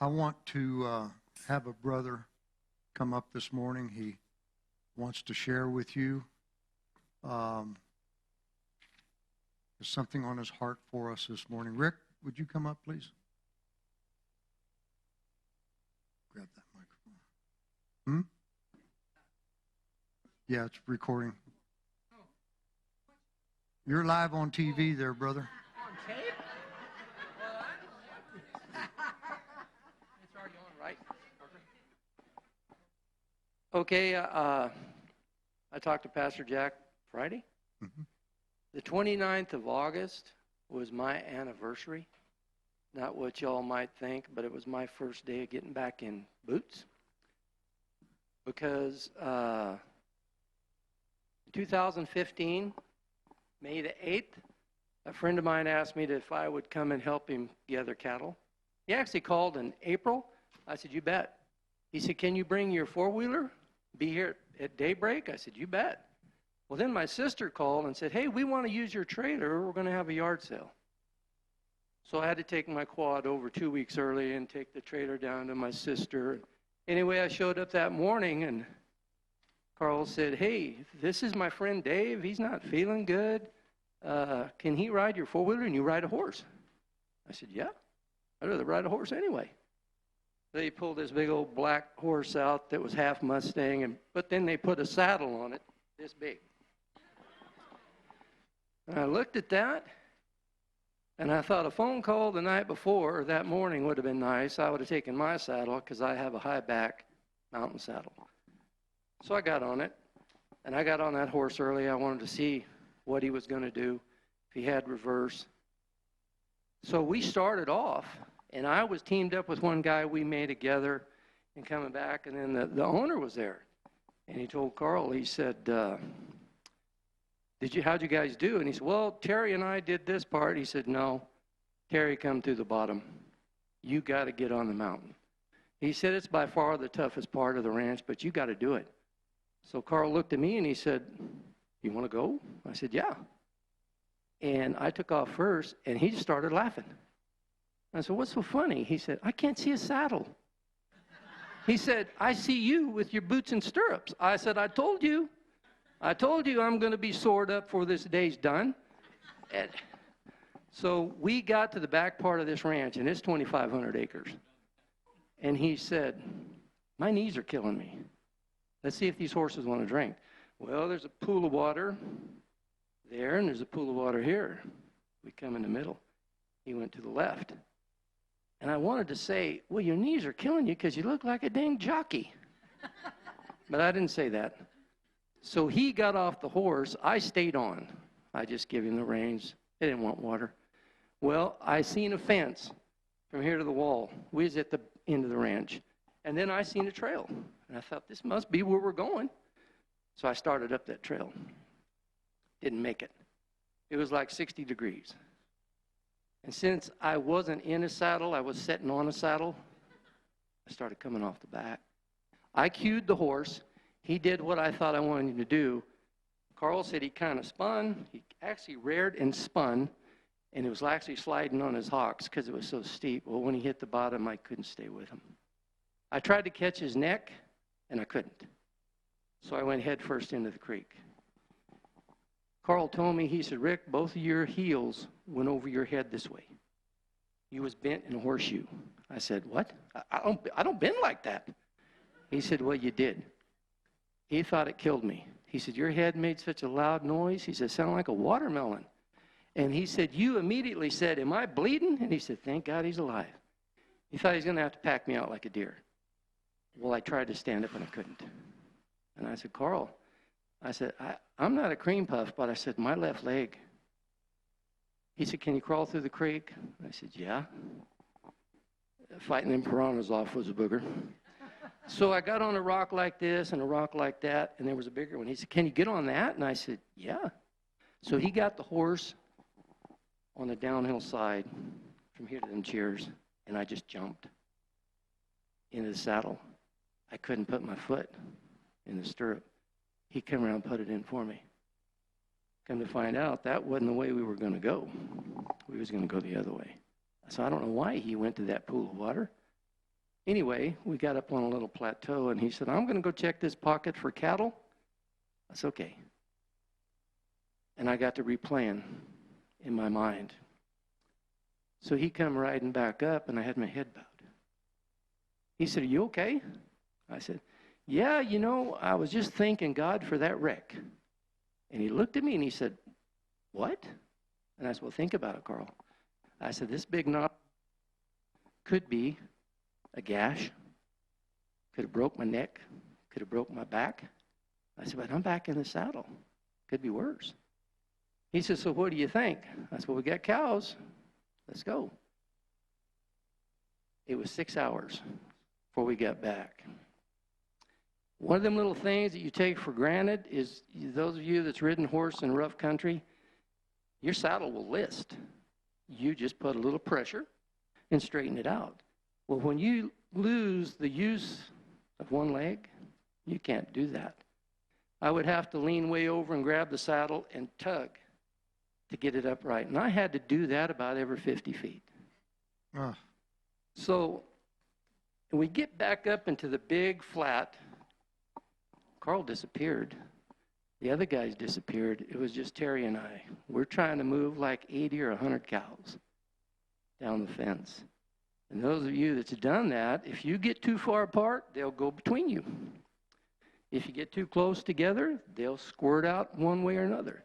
I want to have a brother come up this morning. He wants to share with you. There's something on his heart for us this morning. Rick, would you come up, please? Grab that microphone. Yeah, it's recording. You're live on TV there, brother. On tape? It's already on, right? Okay, I talked to Pastor Jack Friday. Mm-hmm. The 29th of August was my anniversary. Not what y'all might think, but it was my first day of getting back in boots. Because 2015, May the 8th, a friend of mine asked me if I would come and help him gather cattle. He actually called in April. I said, you bet. He said, can you bring your four-wheeler? Be here at daybreak? I said, you bet. Well, then my sister called and said, hey, we want to use your trailer. We're going to have a yard sale. So I had to take my quad over 2 weeks early and take the trailer down to my sister. Anyway, I showed up that morning, and Carl said, hey, this is my friend Dave. He's not feeling good. Can he ride your four-wheeler and you ride a horse? I said, yeah, I'd rather ride a horse anyway. They pulled this big old black horse out that was half Mustang, but then they put a saddle on it this big. And I looked at that, and I thought a phone call the night before or that morning would have been nice. I would have taken my saddle because I have a high back mountain saddle. So I got on it, and I got on that horse early. I wanted to see what he was going to do, if he had reverse. So we started off, and I was teamed up with one guy we made together and coming back, and then the owner was there. And he told Carl, he said, how'd you guys do? And he said, well, Terry and I did this part. He said, no, Terry come through the bottom. You got to get on the mountain. He said, it's by far the toughest part of the ranch, but you got to do it. So Carl looked at me and he said, you want to go? I said, yeah. And I took off first, and he just started laughing. I said, what's so funny? He said, I can't see a saddle. He said, I see you with your boots and stirrups. I said, I told you I'm going to be sored up before this day's done. And so we got to the back part of this ranch, and it's 2,500 acres. And he said, my knees are killing me. Let's see if these horses want to drink. Well, there's a pool of water there, and there's a pool of water here. We come in the middle. He went to the left. And I wanted to say, well, your knees are killing you because you look like a dang jockey. But I didn't say that. So he got off the horse. I stayed on. I just gave him the reins. They didn't want water. Well, I seen a fence from here to the wall. We was at the end of the ranch. And then I seen a trail. And I thought, this must be where we're going. So I started up that trail. Didn't make it. It was like 60 degrees. And since I wasn't in a saddle, I was sitting on a saddle, I started coming off the back. I cued the horse. He did what I thought I wanted him to do. Carl said he kind of spun. He actually reared and spun, and it was actually sliding on his hocks because it was so steep. Well, when he hit the bottom, I couldn't stay with him. I tried to catch his neck, and I couldn't. So I went head first into the creek. Carl told me, he said, Rick, both of your heels went over your head this way. You was bent in a horseshoe. I said, what? I don't bend like that. He said, well, you did. He thought it killed me. He said, your head made such a loud noise. He said, sounded like a watermelon. And he said, you immediately said, am I bleeding? And he said, thank God he's alive. He thought he was going to have to pack me out like a deer. Well, I tried to stand up and I couldn't. And I said, Carl, I said, I'm not a cream puff, but I said, my left leg. He said, can you crawl through the creek? I said, yeah. Fighting them piranhas off was a booger. So I got on a rock like this and a rock like that, and there was a bigger one. He said, can you get on that? And I said, yeah. So he got the horse on the downhill side from here to them cheers, and I just jumped into the saddle. I couldn't put my foot in the stirrup. He came around and put it in for me. Come to find out, that wasn't the way we were going to go. We was going to go the other way. So I don't know why he went to that pool of water. Anyway, we got up on a little plateau, and he said, I'm going to go check this pocket for cattle. That's okay. And I got to replaying in my mind. So he come riding back up, and I had my head bowed. He said, are you okay? I said, yeah, you know, I was just thanking God for that wreck. And he looked at me, and he said, what? And I said, well, think about it, Carl. I said, this big knot could be a gash, could have broke my neck, could have broke my back. I said, but I'm back in the saddle. Could be worse. He said, so what do you think? I said, well, we got cows. Let's go. It was 6 hours before we got back. One of them little things that you take for granted is, those of you that's ridden horse in rough country, your saddle will list. You just put a little pressure and straighten it out. Well, when you lose the use of one leg, you can't do that. I would have to lean way over and grab the saddle and tug to get it upright. And I had to do that about every 50 feet. So we get back up into the big flat. Carl disappeared. The other guys disappeared. It was just Terry and I. We're trying to move like 80 or 100 cows down the fence. And those of you that's done that, if you get too far apart, they'll go between you. If you get too close together, they'll squirt out one way or another.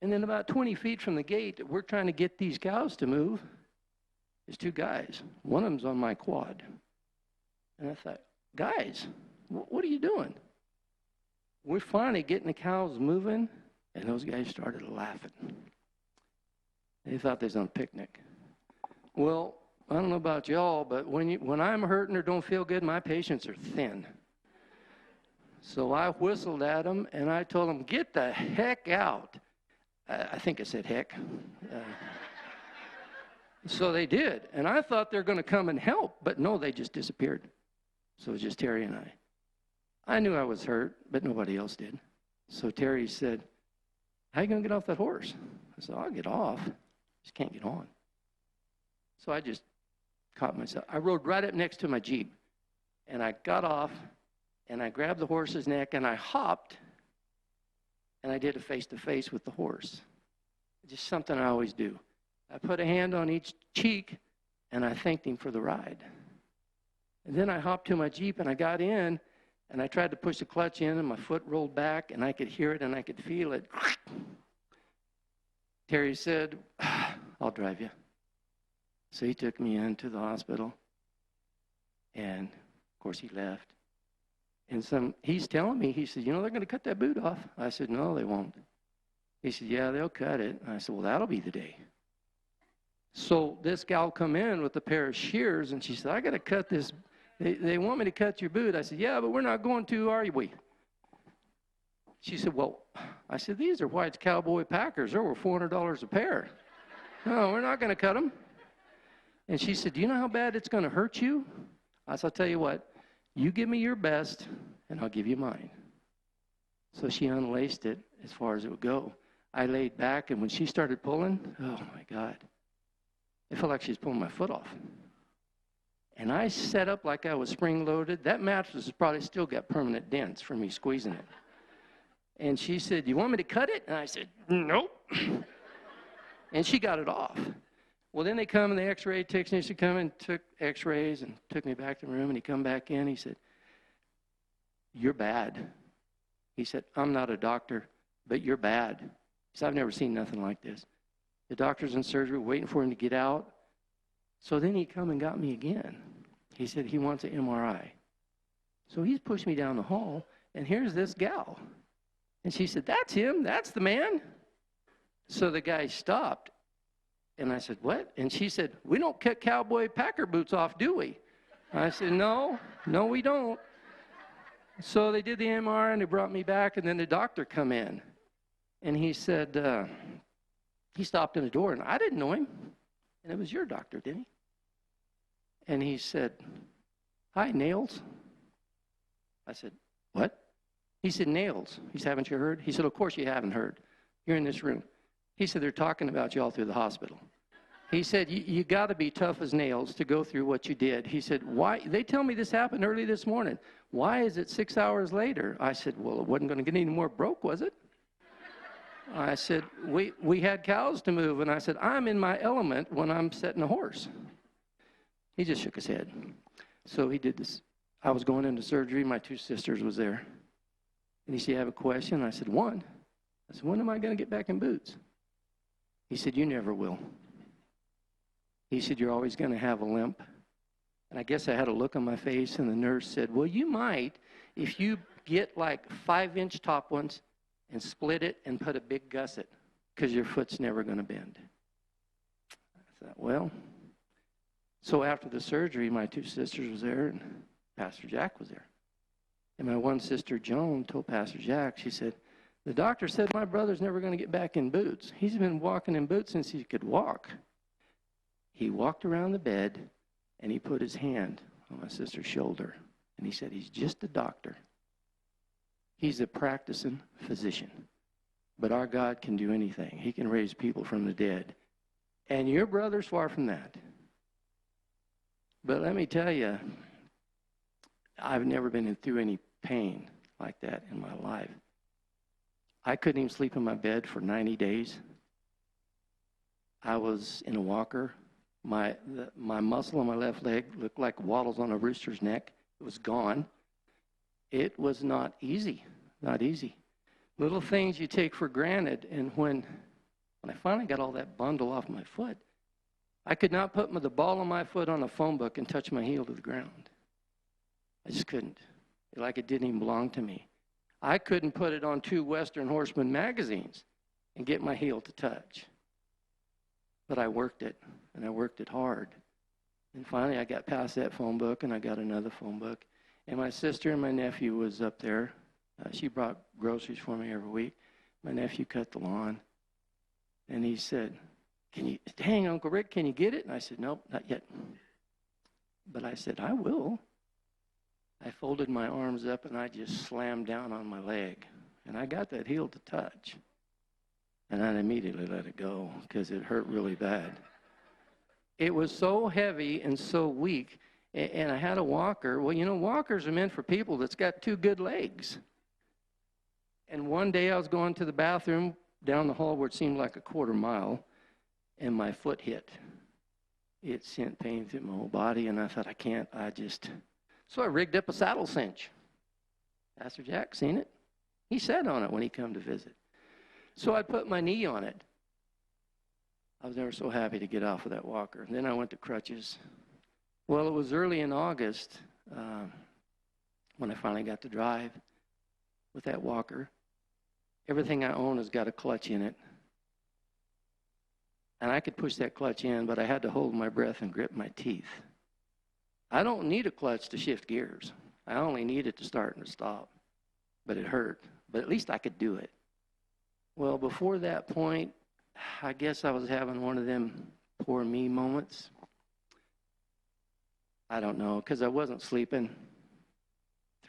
And then about 20 feet from the gate, we're trying to get these cows to move. There's two guys. One of them's on my quad. And I thought, guys, what are you doing? We're finally getting the cows moving, and those guys started laughing. They thought they was on a picnic. Well, I don't know about y'all, but when I'm hurting or don't feel good, my patients are thin. So I whistled at them, and I told them, get the heck out. I think I said heck. So they did. And I thought they were going to come and help, but no, they just disappeared. So it was just Terry and I. I knew I was hurt, but nobody else did. So Terry said, how are you going to get off that horse? I said, I'll get off. Just can't get on. So I just caught myself. I rode right up next to my Jeep, and I got off, and I grabbed the horse's neck, and I hopped, and I did a face-to-face with the horse. Just something I always do. I put a hand on each cheek, and I thanked him for the ride. And then I hopped to my Jeep, and I got in, and I tried to push the clutch in, and my foot rolled back, and I could hear it, and I could feel it. Terry said, I'll drive you. So he took me into the hospital, and, of course, he left. And he's telling me, he said, you know, they're going to cut that boot off. I said, no, they won't. He said, yeah, they'll cut it. And I said, well, that'll be the day. So this gal come in with a pair of shears, and she said, I got to cut this. They want me to cut your boot. I said, yeah, but we're not going to, are we? She said, well, I said, these are White's Cowboy Packers. They're over $400 a pair. No, we're not going to cut them. And she said, do you know how bad it's going to hurt you? I said, I'll tell you what, you give me your best, and I'll give you mine. So she unlaced it as far as it would go. I laid back, and when she started pulling, oh, my God, it felt like she was pulling my foot off. And I set up like I was spring-loaded. That mattress has probably still got permanent dents from me squeezing it. And she said, you want me to cut it? And I said, nope. And she got it off. Well, then they come, and the x-ray technician come and took x-rays and took me back to the room, and he come back in. He said, you're bad. He said, I'm not a doctor, but you're bad. He said, I've never seen nothing like this. The doctor's in surgery waiting for him to get out. So then he come and got me again. He said he wants an MRI. So he's pushed me down the hall, and here's this gal. And she said, that's him. That's the man. So the guy stopped. And I said, what? And she said, we don't cut Cowboy Packer boots off, do we? I said, no, we don't. So they did the MRI, and they brought me back, and then the doctor come in. And he said, he stopped in the door, and I didn't know him. And it was your doctor, didn't he? And he said, hi, Nails. I said, what? He said, Nails. He said, haven't you heard? He said, of course you haven't heard. You're in this room. He said, they're talking about you all through the hospital. He said, you got to be tough as nails to go through what you did. He said, why? They tell me this happened early this morning. Why is it 6 hours later? I said, well, it wasn't going to get any more broke, was it? I said, we had cows to move. And I said, I'm in my element when I'm setting a horse. He just shook his head. So he did this. I was going into surgery. My 2 sisters was there. And he said, you have a question? I said, one. I said, when am I going to get back in boots? He said, you never will. He said, you're always going to have a limp. And I guess I had a look on my face, and the nurse said, well, you might if you get like 5-inch top ones and split it and put a big gusset, because your foot's never going to bend. I thought, well. So after the surgery, my 2 sisters was there, and Pastor Jack was there. And my one sister, Joan, told Pastor Jack, she said, the doctor said my brother's never going to get back in boots. He's been walking in boots since he could walk. He walked around the bed, and he put his hand on my sister's shoulder. And he said, he's just a doctor. He's a practicing physician. But our God can do anything. He can raise people from the dead. And your brother's far from that. But let me tell you, I've never been through any pain like that in my life. I couldn't even sleep in my bed for 90 days. I was in a walker. My muscle on my left leg looked like wattles on a rooster's neck. It was gone. It was not easy. Not easy. Little things you take for granted. And when I finally got all that bundle off my foot, I could not put the ball of my foot on a phone book and touch my heel to the ground. I just couldn't. Like it didn't even belong to me. I couldn't put it on 2 Western Horseman magazines and get my heel to touch. But I worked it, and I worked it hard. And finally, I got past that phone book, and I got another phone book. And my sister and my nephew was up there. She brought groceries for me every week. My nephew cut the lawn. And he said, dang, Uncle Rick, can you get it? And I said, nope, not yet. But I said, I will. I folded my arms up, and I just slammed down on my leg. And I got that heel to touch. And I immediately let it go because it hurt really bad. It was so heavy and so weak, and I had a walker. Well, you know, walkers are meant for people that's got 2 good legs. And one day I was going to the bathroom down the hall where it seemed like a quarter mile, and my foot hit. It sent pain through my whole body, and I thought, So I rigged up a saddle cinch. Pastor Jack seen it. He sat on it when he come to visit. So I put my knee on it. I was never so happy to get off of that walker. And then I went to crutches. Well, it was early in August when I finally got to drive with that walker. Everything I own has got a clutch in it. And I could push that clutch in, but I had to hold my breath and grip my teeth. I don't need a clutch to shift gears. I only need it to start and to stop. But it hurt. But at least I could do it. Well, before that point, I guess I was having one of them poor me moments. I don't know, because I wasn't sleeping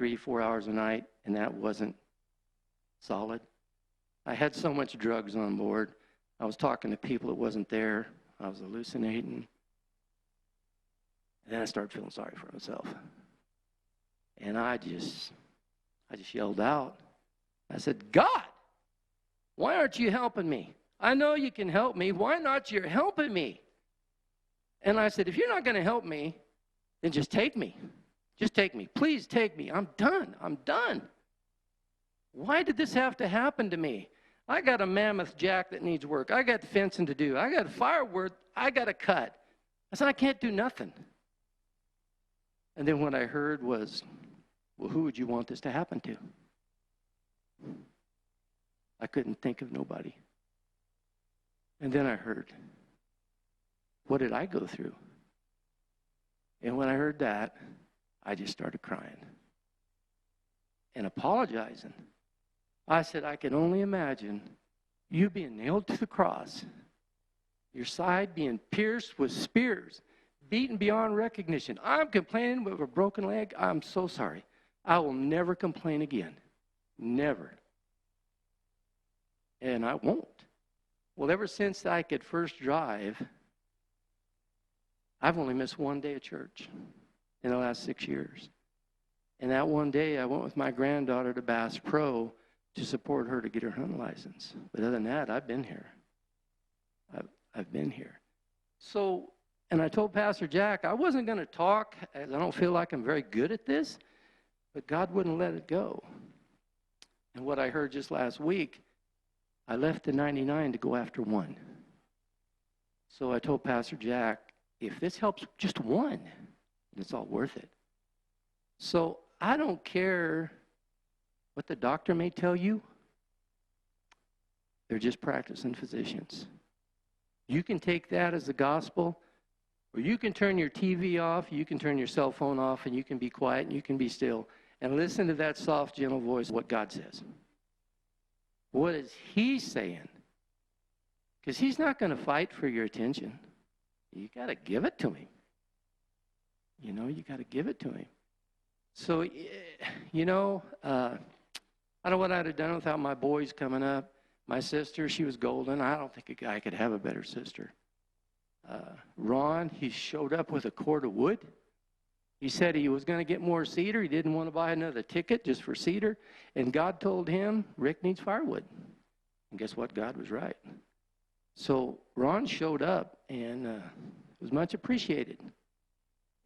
3-4 hours a night, and that wasn't solid. I had so much drugs on board. I was talking to people that wasn't there. I was hallucinating. And then I started feeling sorry for myself. And I just yelled out. I said, God, why aren't you helping me? I know you can help me. Why not you're helping me? And I said, if you're not going to help me, then just take me. Just take me. Please take me. I'm done. I'm done. Why did this have to happen to me? I got a mammoth jack that needs work. I got fencing to do. I got firewood I got to cut. I said, I can't do nothing. And then what I heard was, well, who would you want this to happen to? I couldn't think of nobody. And then I heard, what did I go through? And when I heard that, I just started crying and apologizing. I said, I can only imagine you being nailed to the cross, your side being pierced with spears, beaten beyond recognition. I'm complaining with a broken leg. I'm so sorry. I will never complain again. Never. And I won't. Well, ever since I could first drive, I've only missed one day of church in the last 6 years. And that one day, I went with my granddaughter to Bass Pro to support her to get her hunting license. But other than that, I've been here. I've been here. So, and I told Pastor Jack I wasn't going to talk, as I don't feel like I'm very good at this, but God wouldn't let it go. And what I heard just last week, I left the 99 to go after one. So I told Pastor Jack, if this helps just one, it's all worth it. So I don't care what the doctor may tell you. They're just practicing physicians. You can take that as the gospel, or you can turn your TV off, you can turn your cell phone off, and you can be quiet and you can be still and listen to that soft, gentle voice, what God says. What is He saying? Because He's not going to fight for your attention. You got to give it to Him. You know, you got to give it to Him. So, you know, I don't know what I'd have done without my boys coming up. My sister, she was golden. I don't think a guy could have a better sister. Ron, he showed up with a cord of wood. He said he was going to get more cedar. He didn't want to buy another ticket just for cedar. And God told him, Rick needs firewood. And guess what? God was right. So Ron showed up and was much appreciated.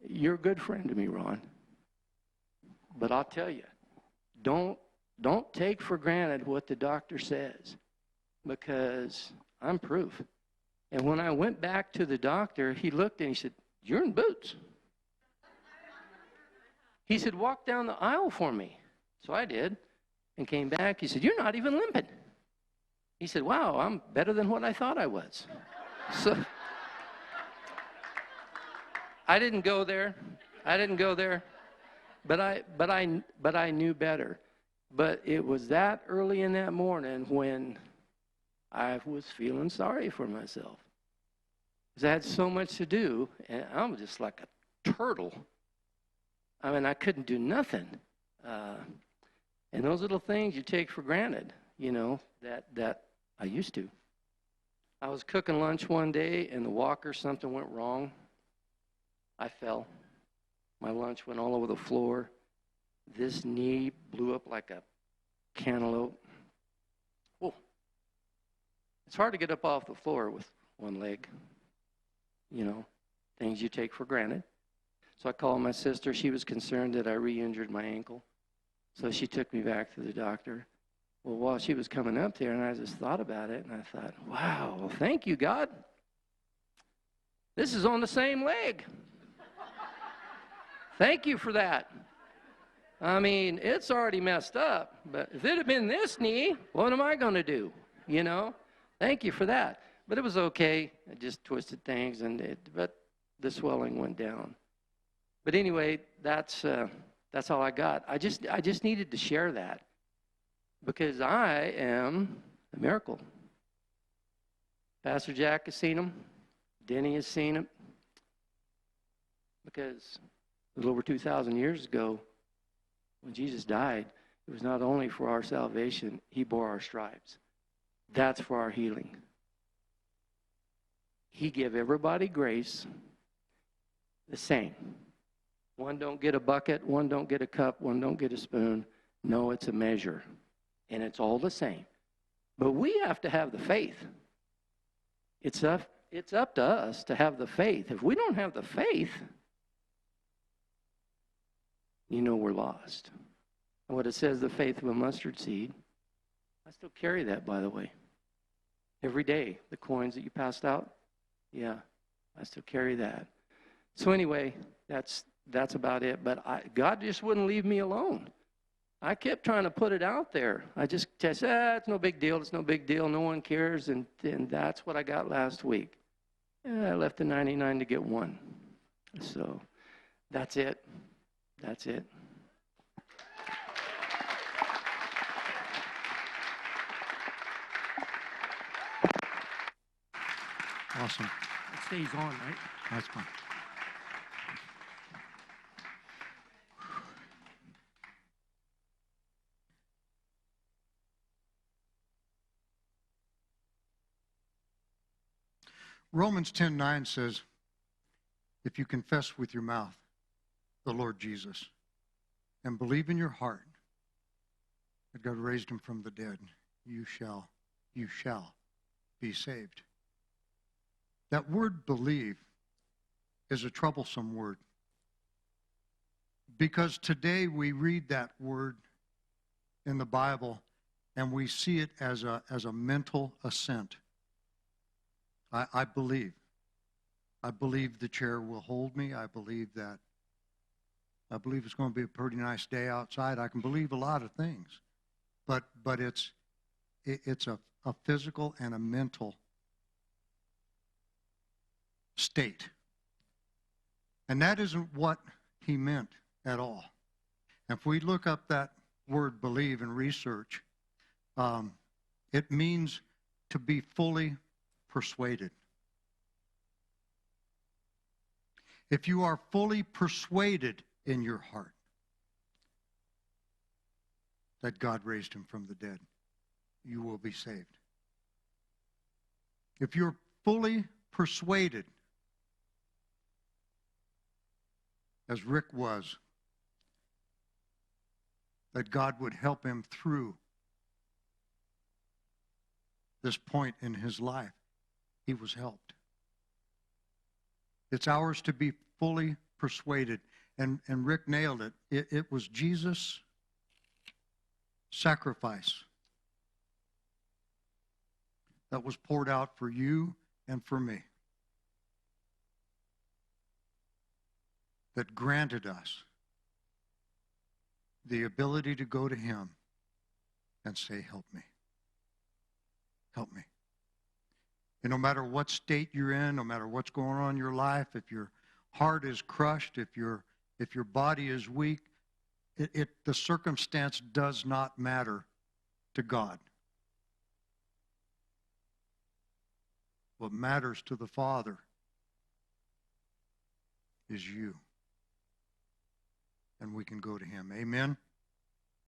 You're a good friend to me, Ron. But I'll tell you, don't take for granted what the doctor says, because I'm proof. And when I went back to the doctor, he looked and he said, "You're in boots." He said, "Walk down the aisle for me." So I did and came back. He said, "You're not even limping." He said, "Wow, I'm better than what I thought I was." So I didn't go there. But I knew better. But it was that early in that morning when I was feeling sorry for myself, because I had so much to do, and I'm just like a turtle. I mean, I couldn't do nothing. And those little things you take for granted, you know, that I used to. I was cooking lunch one day, and the walker, something went wrong. I fell. My lunch went all over the floor. This knee blew up like a cantaloupe. Whoa. It's hard to get up off the floor with one leg. You know, things you take for granted. So I called my sister. She was concerned that I re-injured my ankle. So she took me back to the doctor. Well, while she was coming up there, and I just thought about it, and I thought, wow, well, thank you, God. This is on the same leg. Thank you for that. I mean, it's already messed up, but if it had been this knee, what am I going to do? You know? Thank you for that. But it was okay. I just twisted things, but the swelling went down. But anyway, that's all I got. I just needed to share that, because I am a miracle. Pastor Jack has seen them. Denny has seen it. Because a little over 2,000 years ago, when Jesus died, it was not only for our salvation, He bore our stripes. That's for our healing. He gave everybody grace the same. One don't get a bucket, one don't get a cup, one don't get a spoon. No, it's a measure. And it's all the same. But we have to have the faith. It's up to us to have the faith. If we don't have the faith, you know we're lost. And what it says, the faith of a mustard seed, I still carry that, by the way. Every day, the coins that you passed out, yeah, I still carry that. So anyway, that's about it. But God just wouldn't leave me alone. I kept trying to put it out there. I just said, it's no big deal, it's no big deal, no one cares, and that's what I got last week. And I left the 99 to get one. So that's it. That's it. Awesome. It stays on, right? That's fine. Romans 10:9 says, if you confess with your mouth the Lord Jesus and believe in your heart that God raised him from the dead, you shall be saved. That word believe is a troublesome word, because today we read that word in the Bible and we see it as a mental assent. I believe. I believe the chair will hold me. I believe it's going to be a pretty nice day outside. I can believe a lot of things, but it's a physical and a mental state. And that isn't what he meant at all. If we look up that word believe in research, it means to be fully persuaded. If you are fully persuaded in your heart that God raised him from the dead, you will be saved. If you're fully persuaded, as Rick was, that God would help him through this point in his life, he was helped. It's ours to be fully persuaded. And Rick nailed it. It was Jesus' sacrifice that was poured out for you and for me, that granted us the ability to go to him and say, help me. Help me. And no matter what state you're in, no matter what's going on in your life, if your heart is crushed, if your body is weak, the circumstance does not matter to God. What matters to the Father is you. And we can go to him. Amen.